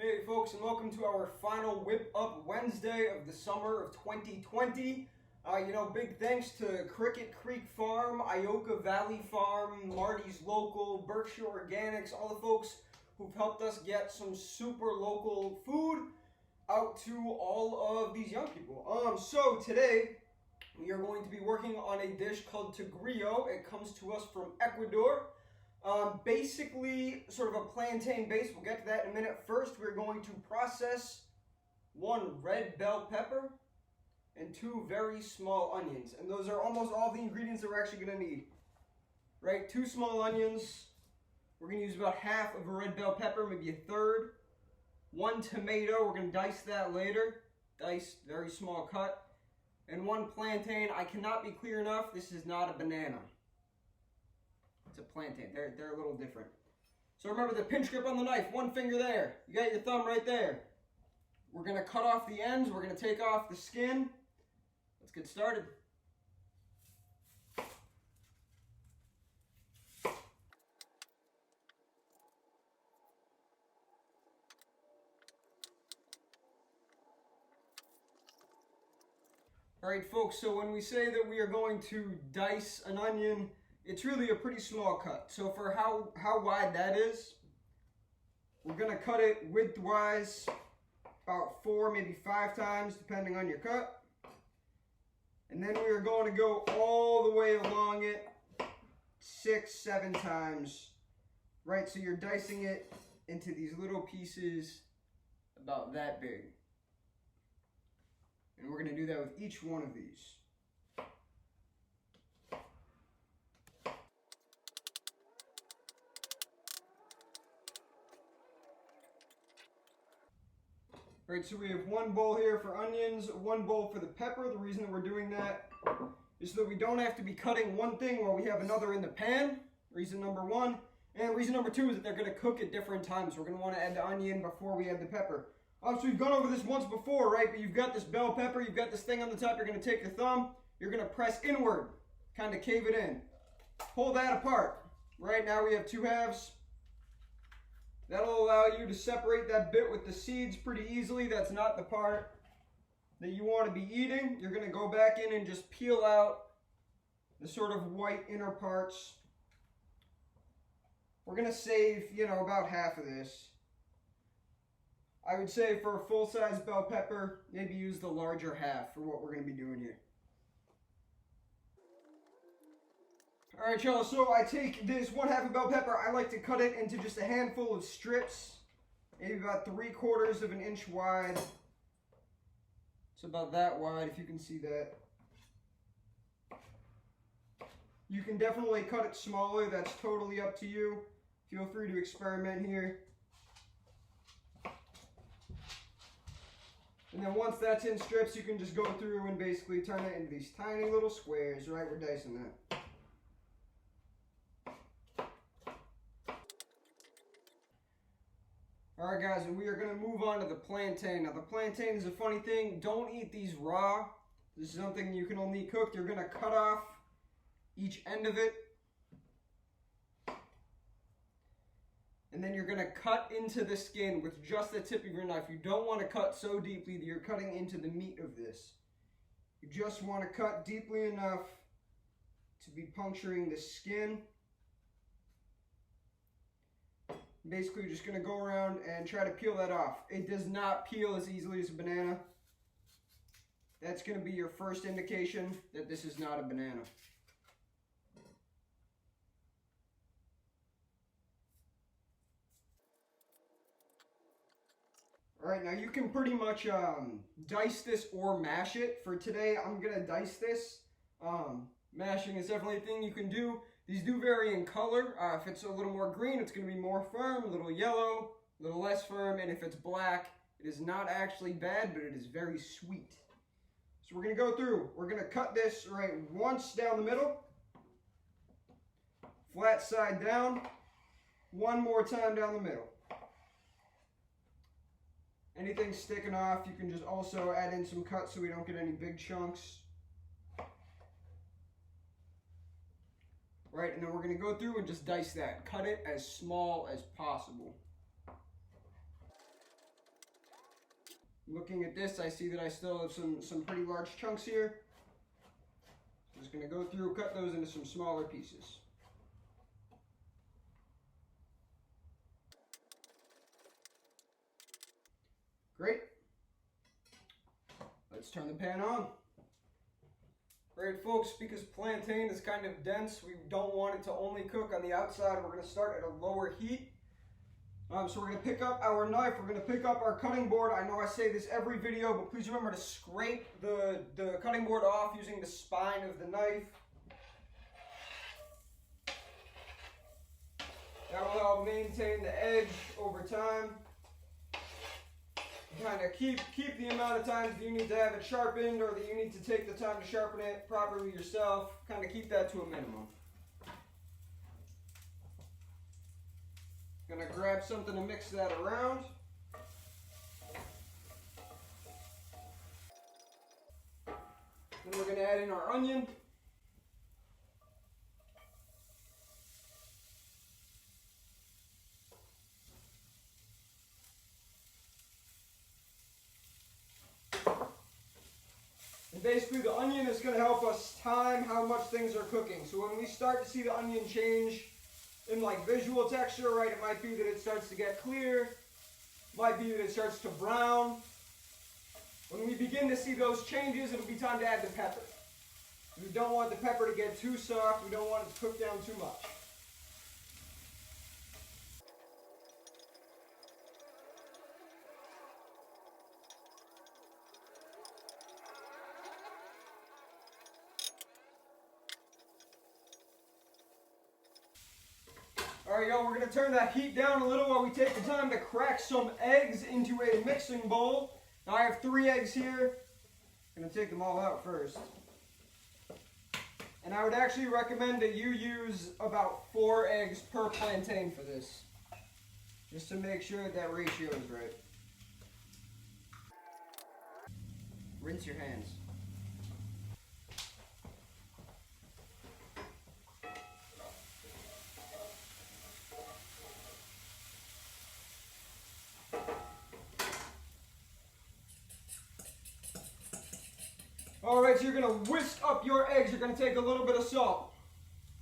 Hey folks, and welcome to our final Whip Up Wednesday of the summer of 2020. Big thanks to Cricket Creek Farm, Ioka Valley Farm, Marty's Local, Berkshire Organics, all the folks who've helped us get some super local food out to all of these young people. So today we are going to be working on a dish called Tigrillo. It comes to us from Ecuador. Basically sort of a plantain base. We'll get to that in a minute. First, we're going to process 1 red bell pepper and 2 very small onions. And those are almost all the ingredients that we're actually going to need. Right? 2 small onions. We're going to use about half of a red bell pepper, maybe a third. 1 tomato. We're going to dice that later. Dice, very small cut. And 1 plantain. I cannot be clear enough. This is not a banana. It's a plantain. They're a little different. So remember the pinch grip on the knife. 1 finger there. You got your thumb right there. We're going to cut off the ends. We're going to take off the skin. Let's get started. Alright folks, so when we say that we are going to dice an onion, it's really a pretty small cut. So for how wide that is, we're going to cut it widthwise about 4, maybe 5 times, depending on your cut. And then we are going to go all the way along it 6, 7 times. Right, so you're dicing it into these little pieces about that big. And we're going to do that with each one of these. Alright, so we have 1 bowl here for onions, 1 bowl for the pepper. The reason that we're doing that is so that we don't have to be cutting one thing while we have another in the pan. Reason number 1. And reason number 2 is that they're going to cook at different times. We're going to want to add the onion before we add the pepper. So we've gone over this once before, right? But you've got this bell pepper, you've got this thing on the top. You're going to take your thumb, you're going to press inward, kind of cave it in. Pull that apart. Right now we have 2 halves. That'll allow you to separate that bit with the seeds pretty easily. That's not the part that you want to be eating. You're going to go back in and just peel out the sort of white inner parts. We're going to save, about half of this. I would say for a full-size bell pepper, maybe use the larger half for what we're going to be doing here. Alright y'all, so I take this 1/2 of bell pepper. I like to cut it into just a handful of strips, maybe about 3/4 of an inch wide. It's about that wide, if you can see that. You can definitely cut it smaller, that's totally up to you. Feel free to experiment here. And then once that's in strips, you can just go through and basically turn it into these tiny little squares, right? We're dicing that. Alright guys, and we are going to move on to the plantain. Now the plantain is a funny thing. Don't eat these raw. This is something you can only eat cooked. You're going to cut off each end of it. And then you're going to cut into the skin with just the tip of your knife. You don't want to cut so deeply that you're cutting into the meat of this. You just want to cut deeply enough to be puncturing the skin. Basically, you're just going to go around and try to peel that off. It does not peel as easily as a banana. That's going to be your first indication that this is not a banana. Alright, now you can pretty much dice this or mash it. For today, I'm going to dice this. Mashing is definitely a thing you can do. These do vary in color. If it's a little more green, it's going to be more firm, a little yellow, a little less firm, and if it's black, it is not actually bad, but it is very sweet. So we're going to go through. We're going to cut this right once down the middle, flat side down, 1 more time down the middle. Anything sticking off, you can just also add in some cuts so we don't get any big chunks. Right, and then we're going to go through and just dice that. Cut it as small as possible. Looking at this, I see that I still have some pretty large chunks here. Just going to go through, cut those into some smaller pieces. Great. Let's turn the pan on. Alright folks, because plantain is kind of dense, we don't want it to only cook on the outside. We're going to start at a lower heat. So we're going to pick up our knife, we're going to pick up our cutting board. I know I say this every video, but please remember to scrape the cutting board off using the spine of the knife. That will help maintain the edge over time. Kind of keep the amount of times that you need to have it sharpened or that you need to take the time to sharpen it properly yourself. Kind of keep that to a minimum. Gonna grab something to mix that around. Then we're gonna add in our onion. And basically the onion is gonna help us time how much things are cooking. So when we start to see the onion change in like visual texture, right, it might be that it starts to get clear, might be that it starts to brown. When we begin to see those changes, it'll be time to add the pepper. We don't want the pepper to get too soft, we don't want it to cook down too much. Alright, y'all, we're going to turn that heat down a little while we take the time to crack some eggs into a mixing bowl. Now I have 3 eggs here. I'm going to take them all out first. And I would actually recommend that you use about 4 eggs per plantain for this. Just to make sure that ratio is right. Rinse your hands. Alright, so you're going to whisk up your eggs. You're going to take a little bit of salt.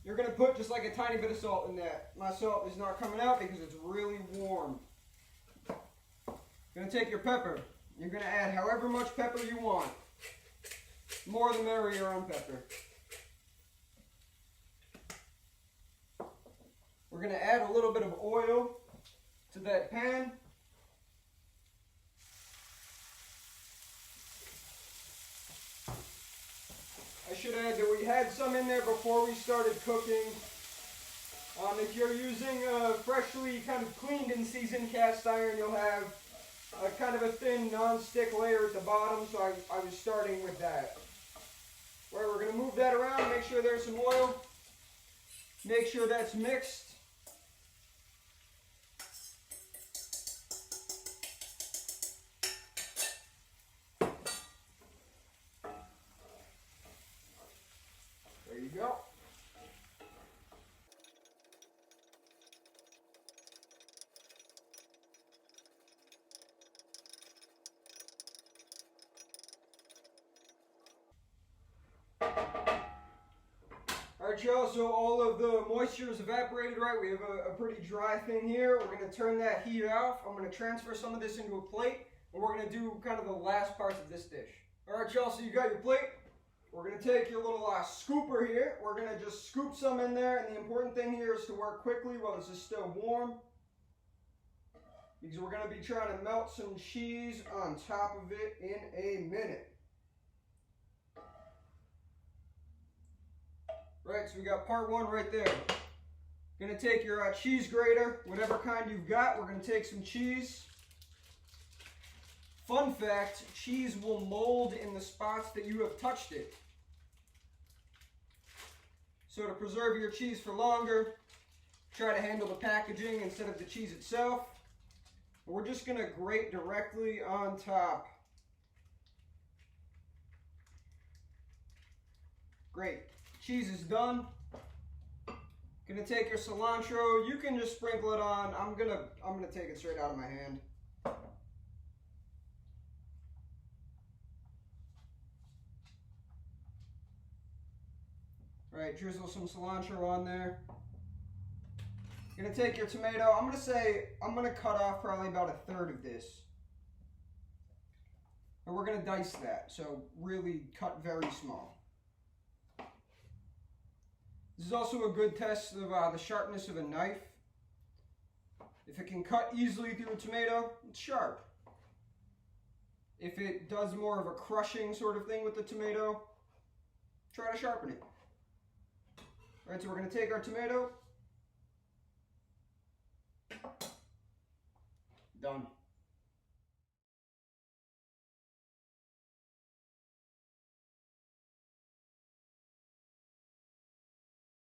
You're going to put just like a tiny bit of salt in that. My salt is not coming out because it's really warm. You're going to take your pepper. You're going to add however much pepper you want. More the merrier on pepper. We're going to add a little bit of oil to that pan. I should add that we had some in there before we started cooking. If you're using a freshly kind of cleaned and seasoned cast iron, you'll have a kind of a thin non-stick layer at the bottom, so I was starting with that. Right, we're going to move that around, make sure there's some oil, make sure that's mixed. There you go. Alright y'all, so all of the moisture is evaporated, right? We have a pretty dry thing here. We're going to turn that heat off. I'm going to transfer some of this into a plate, and we're going to do kind of the last parts of this dish. Alright y'all, so you got your plate. We're going to take your little scooper here. We're going to just scoop some in there, and the important thing here is to work quickly while this is still warm, because we're going to be trying to melt some cheese on top of it in a minute. Right, so we got part 1 right there. Going to take your cheese grater, whatever kind you've got. We're going to take some cheese. Fun fact, cheese will mold in the spots that you have touched it. So to preserve your cheese for longer, try to handle the packaging instead of the cheese itself. We're just going to grate directly on top. Great. Cheese is done. Gonna take your cilantro. You can just sprinkle it on. I'm gonna take it straight out of my hand. All right, drizzle some cilantro on there. You're gonna take your tomato. I'm gonna cut off probably about a third of this. And we're gonna dice that, so really cut very small. This is also a good test of the sharpness of a knife. If it can cut easily through a tomato, it's sharp. If it does more of a crushing sort of thing with the tomato, try to sharpen it. All right, so we're going to take our tomato. Done.